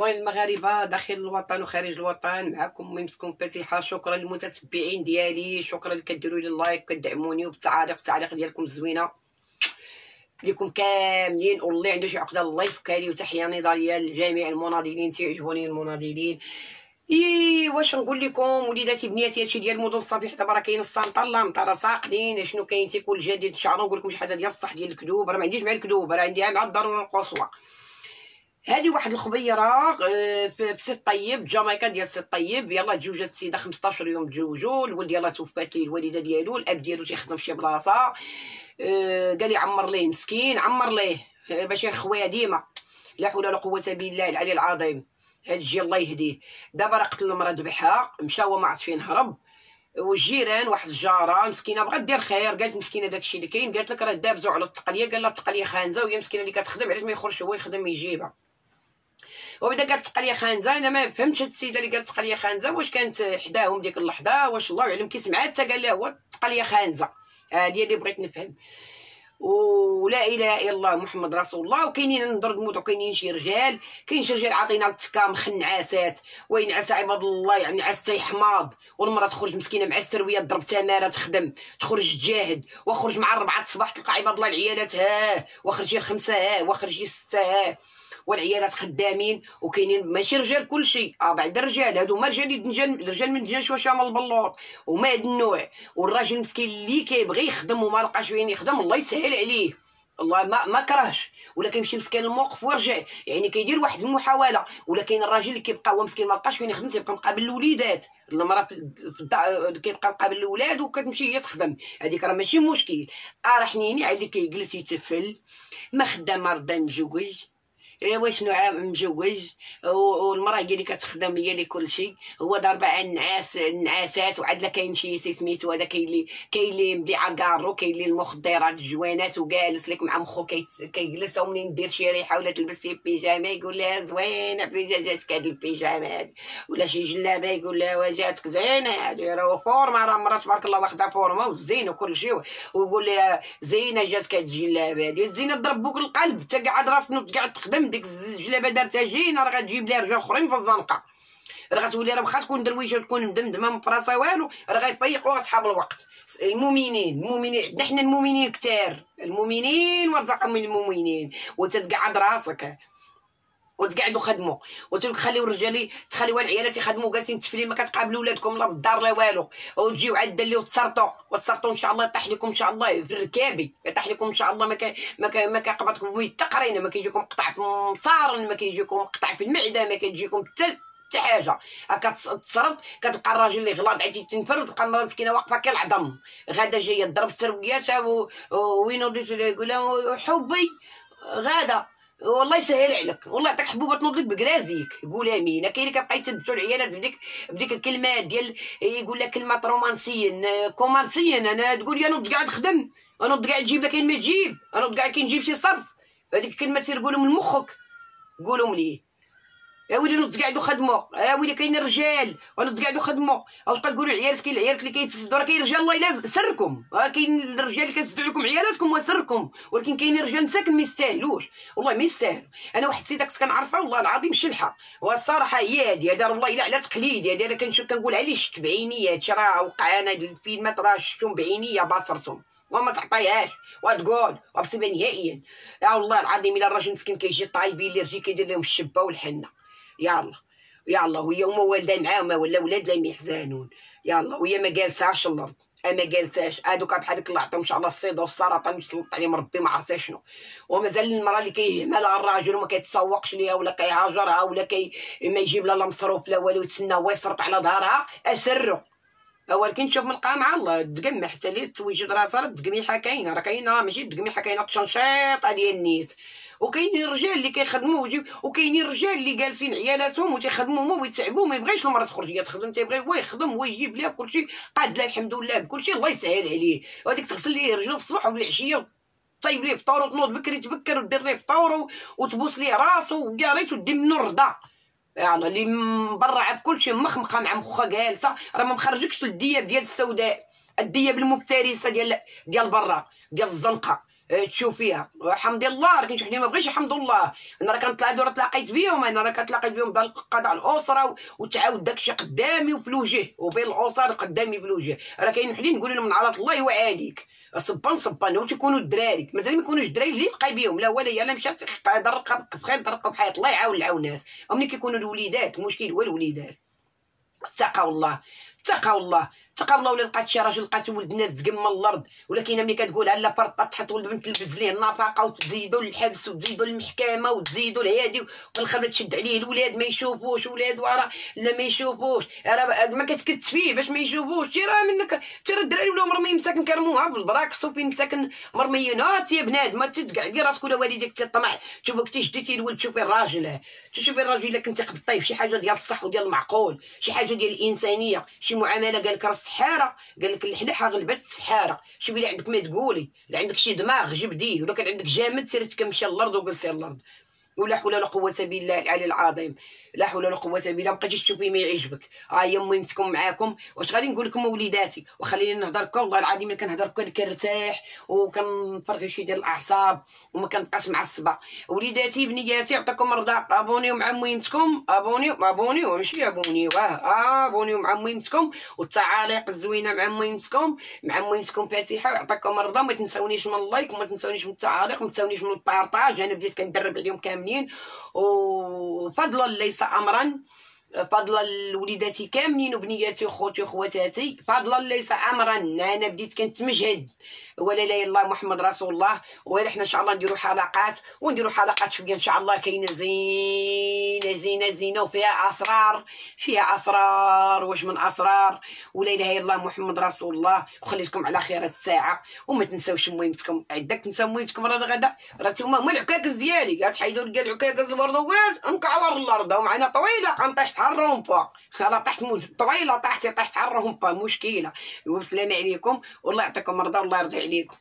اخواني المغاربه داخل الوطن وخارج الوطن، معكم ميمتكم فسيحه. شكرا للمتتبعين ديالي، شكرا اللي كديروا لي اللايك كدعموني وبالتعاليق ديالكم زوينه ليكم كاملين. واللي عنده شي عقده الله يفكها لي. وتحيه نضاليه لجميع المناضلين، تيعجبوني المناضلين. واش نقول لكم وليداتي بنياتي، هادشي ديال المدن الصبيح دابا راه كاين السلطه الامطار ساقلين. شنو كاين تيكون جديد ان شاء الله. نقول لكم شي حاجه ديال الصح ديال الكذوب، راه ما عنديش مع الكذوب، راه عندي مع الضروره القصوى. هذه واحد الخبيره في سي الطيب جامايكا ديال سي الطيب. يلاه تزوجات السيده 15 يوم تزوجوا. الولد ديالها توفات ليه الوالده ديالو، الاب ديالو تيخدم في شي بلاصه. قال لي عمر ليه مسكين، عمر ليه باش خويا ديما. لا حول ولا قوه بالله العلي العظيم. هاد الجي الله يهديه. دابا راه قتل المراه ذبحها، مشى هو ما عرف فين هرب. والجيران واحد الجاره مسكينه بغات دير خير، قالت مسكينه داكشي اللي كاين، قالت لك راه دابزوا على التقنيه. قال لها التقنيه خانزه وهي مسكينه اللي كتخدم، علاش ما يخرجش هو يخدم يجيبها. وبدا قالت تقنيه خانزه. انا ما فهمتش هاد السيده اللي قالت تقنيه خانزه واش كانت حداهم ديك اللحظه، واش الله يعلم كي سمعت حتى قال لها هو تقنيه خانزه. هادي اللي بغيت نفهم. ولا اله الا الله محمد رسول الله. وكاينين نضرب وكاينين شي رجال، كاين شي رجال عاطينا التكا مخنعاسات وينعس عباد الله، يعني عس حماض. والمراه تخرج مسكينه مع السرويه تضرب تماره تخدم، تخرج تجاهد، وخرج مع 4 الصباح تلقى عباد الله العيالات وخرج 5 وخرج 6 والعيالات خدامين. وكاينين ماشي رجال كلشي، بعد الرجال هادو ما رجال من دجاج وشام البلوط وما هاد النوع. والراجل مسكين اللي كيبغي يخدم وما لقاش وين يخدم الله يسهل عليه، الله ما كرهش، ولا كيمشي مسكين الموقف ويرجع، يعني كيدير واحد المحاوله. ولا كاين الراجل اللي كيبقى هو مسكين ما لقاش وين يخدم، تيبقى مقابل الوليدات. المراه في كيبقى مقابل الاولاد وكتمشي هي تخدم. هذيك راه ماشي مشكل. راه حنيني على اللي كيجلس يتفل ما خدامه رضا مزوج. واش شنو مجوج، والمراه هي اللي كتخدم هي اللي كلشي. هو ضاربه على النعاسات. وعاد لا كاين شي سميتو هذا، كاين اللي مبيع كارو، كاين اللي المخدرات الجوانات وجالس لك مع مخو كيجلس. ومنين دير شي ريحه ولا تلبسي بيجامه يقول لها زوينه بلي جاتك هاد البيجامه هادي، ولا شي جلابه يقول لها واجاتك زينه هادي راه فورما. راه مرات تبارك الله واخده فورما والزين وكلشي، ويقول لها زينه جاتك هاد الجلابه هادي. الزينه ضرب بوك القلب، انت قاعد راسك قاعد تخدم ديك الجلابه دارتها جينا، راه غتجيب ليها رجال اخرين في الزنقه. راه غتولي راه واخا تكون درويشه تكون مدمدمه من فراسه والو، راه غيفيقوا اصحاب الوقت. المؤمنين عندنا حنا المؤمنين كثار، المؤمنين ورزقهم من المؤمنين. وتتقعد راسك وتقعدوا خدموا وتخليو الرجال تخليو العيالات يخدموا جالسين تفلين، ما كتقابلوا ولادكم لا بالدار لا والو. وتجيو عاد دليو وتسرطوا ان شاء الله. يطيح لكم ان شاء الله في الركابي، يطيح لكم ان شاء الله. ما كيقبضكم ويتقرينا، ما كيجيكم قطع في مصارن، ما كيجيكم قطع في المعده، ما كتجيكم حتى حاجه. كتسرط كتلقى الراجل اللي غلاط عاد تنفر، وتلقى المراه مسكينه واقفه كالعظم غاده جايه تضرب السرويات. وين وديت يقول لها حبي غاده والله يسهل عليك، والله يعطيك حبوبه تنوض لك بكرازيك. يقول امين. كاين اللي كيبقى يثبتوا العيالات بديك الكلمات ديال يقول لك كلمات رومانسيين كومارسيين. انا تقول يا نوض قاعد خدم، نوض قاعد تجيب لك كاين ما تجيب، نوض قاعد كنجيب شي صرف. هذيك الكلمات سير قولهم من مخك، قولهم ليه. يا ويلي نوض قاعدوا خدموا، يا ويلي كاين الرجال ونوض قاعدوا خدموا. او تبقى تقولوا العيالات، كاين العيالات اللي كيتسدوا، راه كاين رجال الله الا سركم، كاين الرجال اللي كيتسدوا لكم عيالاتكم وسركم. ولكن كاين رجال مساكن ما يستاهلوش، والله ما يستاهلوا. انا واحد السيده كنت كنعرفها والله العظيم شلحه، والصراحه هي هادي دار والله الا على تقليدي. هادي انا كنشوف كنقول عليه شفت بعيني، هادشي راه وقع. انا الفيلمات راه شفتهم بعيني باصرتهم وما تعطيهاش وتقول وبصيبه نهائيا. يا والله العظيم الا الراجل مسكين كيجي طايبين اللي رجي كيدير لهم الشبه والحنه. يلا وهي هما والده معاهم ولا ولاد لا يحزنون. يلا وهي ما جالساش الارض، ما جالساش. هادوك بحال ديك الله يعطيهم ان شاء الله الصيده والسرطان يسلط عليهم ربي ما عرفت شنو. ومازال المراه اللي كيهملها الراجل وما كيتسوقش ليها ولا كيهاجرها ولا ما يجيب لها لا مصروف لا والو، يتسنى هو يسرط على ظهرها اسرو. ولكن نشوف من القامعه الله تقمع حتى اللي توجد راسها. التقميحه كاينه، راه كاينه ماشي التقميحه، كاينه التشنشيطه ديال النيت. وكاينين الرجال اللي كيخدموا وكاينين الرجال اللي جالسين عيالاتهم وتيخدموا هما ويتعبوا، ما يبغيش المراه تخرج هي تخدم، تيبغي هو يخدم هو يجيب ليها كلشي قاد لها الحمد لله بكلشي الله يسهل عليه. وهذيك تغسل ليه رجلو في الصباح وبالعشيه طيب ليه فطور وتنوض بكري تبكر ودير ليه فطور وتبوس ليه راسو وكاريت ودي منو الرضا. يلا اللي مبرعه بكلشي مخمخه مع مخها جالسه، راه ما مخرجكش للدياب ديال السوداء، الدياب المفترسه ديال برا ديال الزنقه. تشوفيها. حمد الله راه كاين شي وحدين ما بغيش يحمد الله. انا راه كنطلع راه تلاقيت بهم، انا راه كتلاقيت بهم دار قضاء الاسره وتعاود داكشي قدامي وفي الوجه وبين الاسر قدامي في الوجه. راه كاين وحدين نقول لهم من علاط الله يوعاليك صبان صبان هو تيكونوا الدراري مازال ما يكونوش الدراري اللي يبقى بهم لا ولا يلا مشات درقها بخير درقها بحياه الله يعاون الناس. وملي كيكونوا الوليدات المشكل هو الوليدات. اتقوا الله اتقوا الله اتقوا الله. ولا لقات شي راجل لقات ولد الناس زقم الارض، ولكن ملي كتقولها لا فرطه تحط ولد بنت تلبس ليه النفقه وتزيدوا للحبس وتزيدوا للمحكمه وتزيدوا لهادي والخبره تشد عليه الولاد ما يشوفوش ولاد ورا لا ما يشوفوش راه ما كتكت فيه باش ما يشوفوش. تي راه منك تي راه الدراري ولاو مرميين مساكن كرموها في البراكس وفين مساكن مرميينات يا بنادم ما تتقعدي راسك ولا والديك تطمع. شوفوا كنتي شديتي الولد شوفي الراجل تشوفي الراجل الا كنتي قبطيه في شي حاجه ديال الصح وديال المعقول شي حاجه ديال الانسانيه شي معامله. قال لك راه السحاره قال لك الحلحه غلبت السحاره. شوفي اللي عندك ما تقولي اللي عندك شي دماغ جبديه ولا كان عندك جامد سير تكمشي الارض وجلسي الارض. ولا حول ولا قوه بالله العلي العظيم لا حول ولا قوه بالله. مابقيتيش تشوفي ما يعجبك. ها هي امي مسكم معاكم واش غادي نقول لكم وليداتي وخليني نهضر لكم. والله العظيم ملي كنهضر كنرتاح وكنفرغ شي ديال الاعصاب وما كنبقاش معصبه. وليداتي بنياتي يعطيكم الرضا ابونيو مع ميمتكم ابونيو ماشي ابونيو ابونيو مع ميمتكم والتعاليق الزوينه مع ميمتكم فاتحه. ويعطيكم الرضا. ما تنساونيش من اللايك وما تنساونيش من التعاليق وما تنساونيش من البارطاج. انا بديت كندرب عليهم كاملين وفضلا ليس امرا. فضلا لوليداتي كاملين وبنياتي وخوتي وخواتاتي فضلا ليس امرا. انا بديت كنتمجهد ولا اله الا الله محمد رسول الله. ولا حنا ان شاء الله نديروا حلقات شويه ان شاء الله كاينه زينه وفيها اسرار واش من اسرار. ولا اله الا الله محمد رسول الله. وخليتكم على خير الساعه وما تنساوش مهمتكم عندك تنساو مهمتكم راه غدا راه نتوما هما العكاكز ديالي غتحيدوا لكاع العكاكز البردوات نكعلر الارض ومعنا طويله غنطيح بحال الرومبا. انا طحت طويله طحت يطيح بحال الرومبا مشكله. والسلام عليكم والله يعطيكم الرضا والله يرضي عليكم.